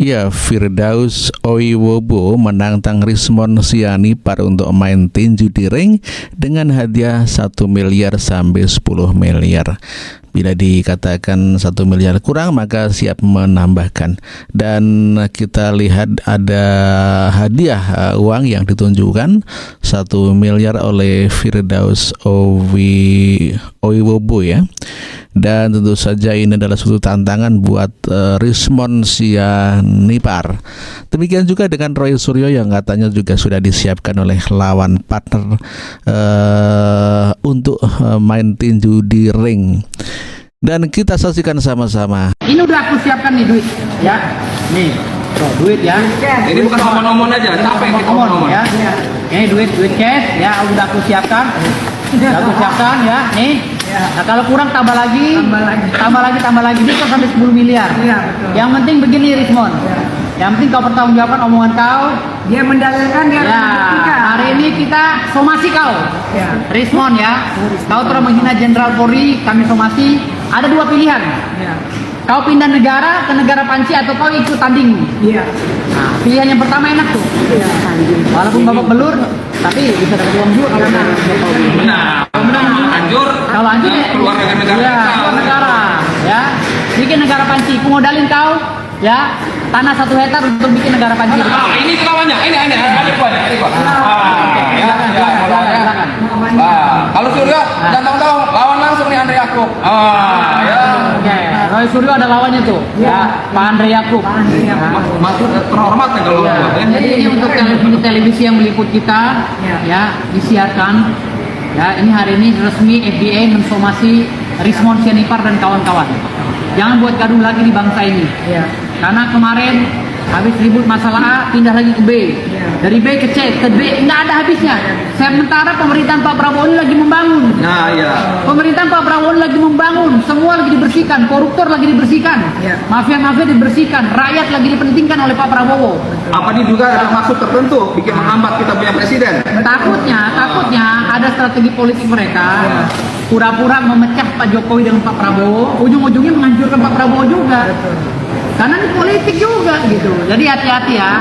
Ya, Firdaus Oiwobo menantang Rismon Sianipar untuk main tinju di ring dengan hadiah 1 miliar sampai 10 miliar. Bila dikatakan 1 miliar kurang, maka siap menambahkan. Dan kita lihat ada hadiah uang yang ditunjukkan 1 miliar oleh Firdaus Oiwobo ya. Dan tentu saja ini adalah suatu tantangan buat Rismon Sianipar. Demikian juga dengan Roy Suryo yang katanya juga sudah disiapkan oleh lawan partner untuk main tinju di ring. Dan kita saksikan sama-sama. Ini udah aku siapkan nih duit, ya. Nih, tuh, duit ya. Ini bukan omong-omong aja, capek kita omong-omong ya. Ini duit cash, ya. Udah aku siapkan. Udah aku siapkan, ya. Nih. Nah, kalau kurang tambah lagi. Bisa sampai 10 miliar. Iya, betul. Yang penting begini, Rismon. Yang penting kau pertanggungjawabkan omongan kau. Dia mendalilkan, dia Ya, membuktikan. hari ini kita somasi kau. Ya. Rismon ya. Kau telah menghina Jenderal Polri, kami somasi. Ada 2 pilihan. Ya. Kau pindah negara ke negara panci atau kau ikut tanding. Iya. Nah, pilihan yang pertama enak tuh. Iya. Walaupun babak belur, tapi bisa dapat uang juga kalau menang. Benar. Kalau menang, Anjur. kalau anjur ya, keluar dari negara ya, kita. keluar negara, ya. Bikin negara panci, aku modalin kau, ya. Tanah 1 hektar untuk bikin negara panci. Ini kawannya, ini ada kuahnya, ini kuah. Silakan. Kalau Suryo jangan tahu lawan langsung nih Andre Yakub. Ya. Oke, Roy Suryo ada lawannya tuh, ya, Pak Andre Yakub. Maksud terhormat nih kalau Ya, buat ya. jadi ini untuk televisi yang meliput kita, ya, disiarkan. Ya, ini hari ini resmi FDA mensomasi Rismon Sianipar dan kawan-kawan. Jangan buat gaduh lagi di bangsa ini. Iya. Karena kemarin habis ribut masalah A, pindah lagi ke B. Dari B ke C, ke D, nggak ada habisnya. Sementara pemerintahan Pak Prabowo ini lagi membangun. Nah, ya. Pemerintahan Pak Prabowo lagi membangun, semua lagi dibersihkan, koruptor lagi dibersihkan, Ya. mafia-mafia dibersihkan, rakyat lagi dipentingkan oleh Pak Prabowo. Apa diduga ada maksud tertentu bikin menghambat kita punya presiden? Takutnya ada strategi politik mereka, pura-pura memecah Pak Jokowi dengan Pak Prabowo, ujung-ujungnya menghancurkan Pak Prabowo juga. Karena ini politik juga gitu. Jadi hati-hati ya,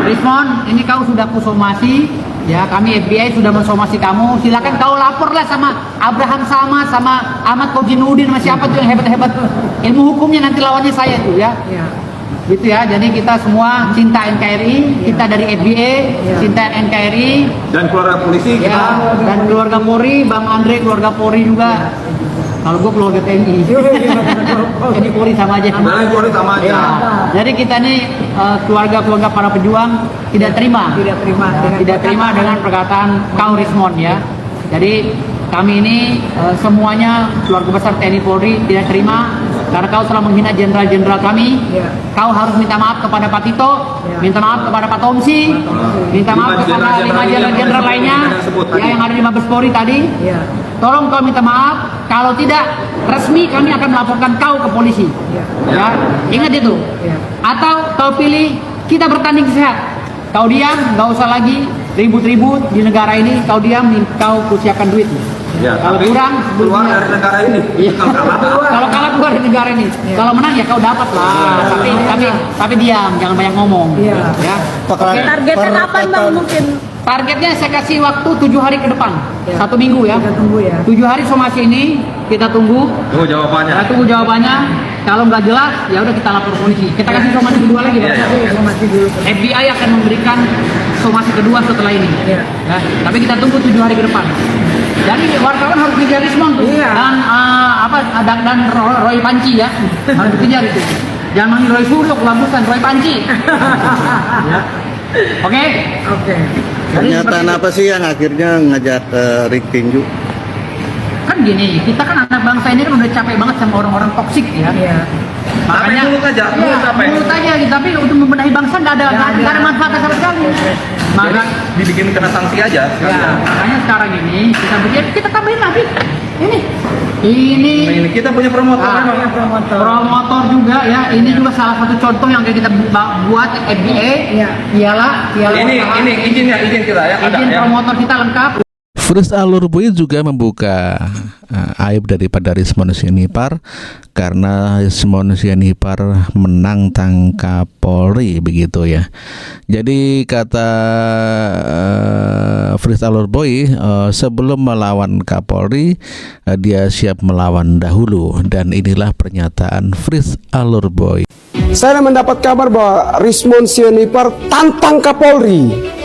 Rismon. Ini kau sudah kusomasi, ya, kami FBI sudah mensomasi kamu. Silakan kau lapor lah sama Abraham sama Ahmad Kojinuddin, sama siapa tuh yang hebat-hebat ilmu hukumnya, nanti lawannya saya tuh ya. Iya. Gitu ya. Jadi kita semua cinta NKRI, kita dari FBI cinta NKRI. Dan keluarga polisi Ya, dan keluarga Polri, Bang Andre keluarga Polri juga. Kalau gue keluarga TNI. Jadi Polri sama aja. Sebenarnya Polri sama aja. Ya. Jadi kita nih keluarga-keluarga para pejuang tidak terima Tidak terima dengan perkataan kau Rismon ya. Jadi kami ini semuanya keluarga besar TNI Polri tidak terima karena kau telah menghina jenderal-jenderal kami. Ya. Kau harus minta maaf kepada Pak Tito, minta maaf kepada Pak Tomsi, minta maaf kepada 5 jenderal lainnya ya, yang ada di Mabes Polri tadi. Iya. Tolong kau minta maaf, kalau tidak resmi kami akan melaporkan kau ke polisi. Ya, ingat itu. Ya. Atau kau pilih kita bertanding sehat. Kau diam, nggak usah lagi ribut-ribut di negara ini. Kau diam, kau siapkan duit. Ya, Kalau tapi kurang, keluar dari negara ini. Iya. Kalau kalah, Kalau kalah keluar dari negara ini. Kalau menang ya kau dapat lah. Tapi diam, jangan banyak ngomong. Iya. Ya. Targetnya kapan bang mungkin? Targetnya saya kasih waktu 7 hari ke depan, 1 minggu ya. Kita tunggu ya. 7 hari somasi ini kita tunggu. tunggu jawabannya. Kita tunggu jawabannya. Kalau nggak jelas, ya udah kita lapor polisi. Kita kasih somasi kedua lagi, Pak. Informasi dulu. FBI akan memberikan somasi kedua setelah ini. Iya. Ya, tapi kita tunggu 7 hari ke depan. Jadi wartawan harus dikejar Rismon tuh. Iya. Dan Roy Panci ya, harus dikejar itu. Jangan manggil Roy Suryo, kelabusan Roy Panci. Ya. Oke. Oke. Pernyataan apa sih yang akhirnya ngajak ring tinju? Kan gini, kita kan anak bangsa ini kan udah capek banget sama orang-orang toksik ya. Iya. Makanya Mulut aja, mulut capek. mulut aja gitu. Tapi untuk membenahi bangsa nggak ada manfaatnya sama sekali. Maka Dibikin kena sanksi aja. ya, makanya sekarang ini kita tambahin lagi. Ini Kita punya promotor memang. promotor juga ya. Ini juga salah satu contoh yang kita buat FDA. Iya. Ialah Ini izin kita ya. Ada izin ya. promotor kita lengkap. Fritz Alurboy juga membuka aib daripada Rismon Sianipar karena Rismon Sianipar menantang Kapolri begitu ya. Jadi kata Fritz Alurboy, sebelum melawan Kapolri dia siap melawan dahulu, dan inilah pernyataan Fritz Alurboy. Saya mendapat kabar bahwa Rismon Sianipar tantang Kapolri.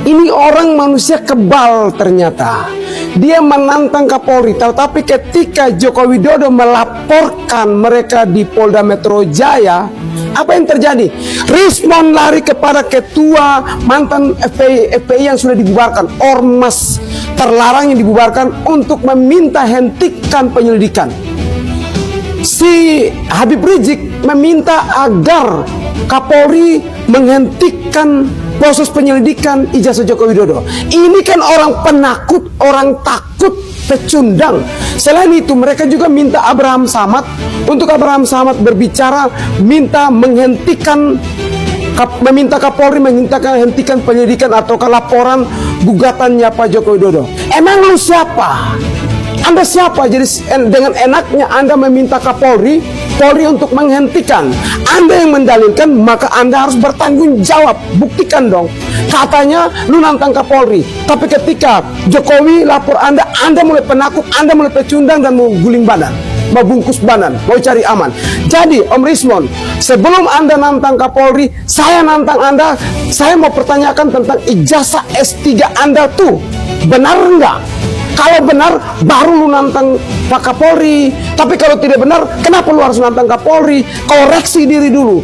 Ini orang manusia kebal ternyata. Dia menantang Kapolri, tetapi ketika Joko Widodo melaporkan mereka di Polda Metro Jaya, apa yang terjadi? Rismon lari kepada ketua mantan FPI yang sudah dibubarkan, ormas terlarang yang dibubarkan, untuk meminta hentikan penyelidikan. Si Habib Rizik meminta agar Kapolri menghentikan proses penyelidikan ijazah Joko Widodo. Ini kan orang penakut, orang takut, pecundang. Selain itu mereka juga minta Abraham Samad, untuk Abraham Samad berbicara, meminta Kapolri menghentikan penyelidikan atau laporan gugatannya Pak Joko Widodo. Emang lu siapa? Anda siapa? Jadi dengan enaknya Anda meminta Polri untuk menghentikan. Anda yang mendalilkan, maka Anda harus bertanggung jawab. Buktikan dong. Katanya lu nantang Kapolri, tapi ketika Jokowi lapor Anda mulai penakut, Anda mulai pecundang dan mau guling badan, mau bungkus badan, mau cari aman. Jadi Om Rismon, sebelum Anda nantang Kapolri, saya nantang Anda. Saya mau pertanyakan tentang ijazah S3 Anda tuh benar enggak? Kalau benar, baru lu nantang Pak Kapolri. Tapi kalau tidak benar, kenapa lu harus nantang Kapolri? Koreksi diri dulu.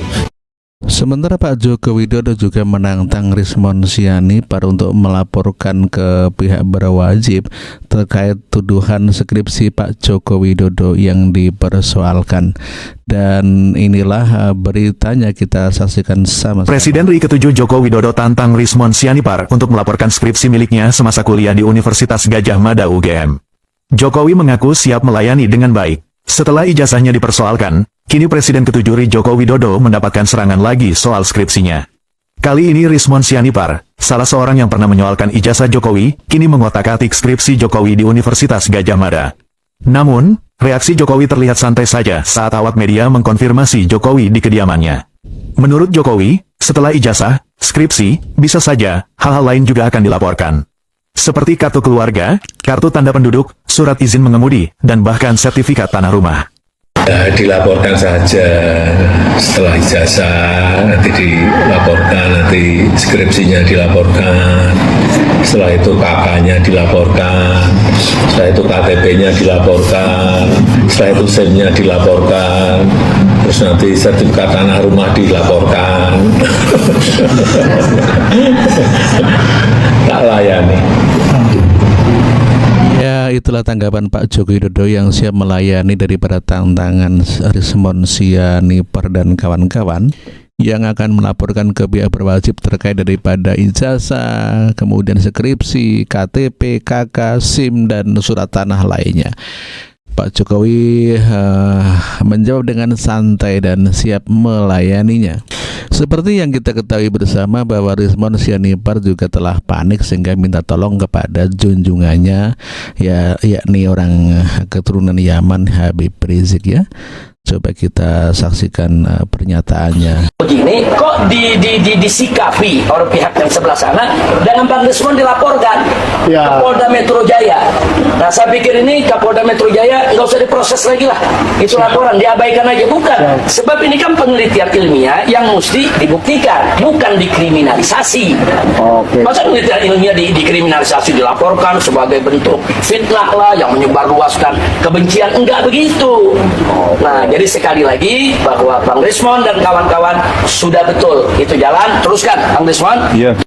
Sementara Pak Joko Widodo juga menantang Rismon Sianipar untuk melaporkan ke pihak berwajib terkait tuduhan skripsi Pak Joko Widodo yang dipersoalkan. Dan inilah beritanya, kita saksikan sama-sama. Presiden RI ke-7 Joko Widodo tantang Rismon Sianipar untuk melaporkan skripsi miliknya semasa kuliah di Universitas Gadjah Mada UGM. Jokowi mengaku siap melayani dengan baik. Setelah ijazahnya dipersoalkan, kini Presiden ke-7 RI Joko Widodo mendapatkan serangan lagi soal skripsinya. Kali ini Rismon Sianipar, salah seorang yang pernah menyoalkan ijazah Jokowi, kini mengotak-atik skripsi Jokowi di Universitas Gadjah Mada. Namun, reaksi Jokowi terlihat santai saja saat awak media mengkonfirmasi Jokowi di kediamannya. Menurut Jokowi, setelah ijazah, skripsi, bisa saja hal-hal lain juga akan dilaporkan. Seperti kartu keluarga, kartu tanda penduduk, surat izin mengemudi, dan bahkan sertifikat tanah rumah. Dilaporkan saja setelah ijazah, nanti dilaporkan, nanti skripsinya dilaporkan, setelah itu KK-nya dilaporkan, setelah itu KTP-nya dilaporkan, setelah itu SIM-nya dilaporkan, terus nanti sertifikat tanah rumah dilaporkan. Tak layani. Ya, itulah tanggapan Pak Joko Widodo yang siap melayani daripada tantangan Rismon Sianipar dan kawan-kawan yang akan melaporkan ke pihak berwajib terkait daripada ijazah, kemudian skripsi, KTP, KK, SIM, dan surat tanah lainnya. Pak Jokowi menjawab dengan santai dan siap melayaninya. Seperti yang kita ketahui bersama bahwa Rismon Sianipar juga telah panik sehingga minta tolong kepada junjungannya, yakni orang keturunan Yaman, Habib Rizik ya. Coba kita saksikan pernyataannya. Begini, kok disikapi oleh pihak yang sebelah sana dengan Bang Rismon dilaporkan ke Polda Metro Jaya. Nah, saya pikir ini Kapolda Metro Jaya nggak usah diproses lagi lah. Itu laporan, diabaikan aja. Bukan. Sebab ini kan penelitian ilmiah yang mesti dibuktikan, bukan dikriminalisasi. Masa penelitian ilmiah dikriminalisasi, dilaporkan sebagai bentuk fitnah lah yang menyebarluaskan kebencian? Enggak begitu. Nah, jadi sekali lagi bahwa Bang Rismon dan kawan-kawan sudah betul. Itu jalan, teruskan Bang Rismon.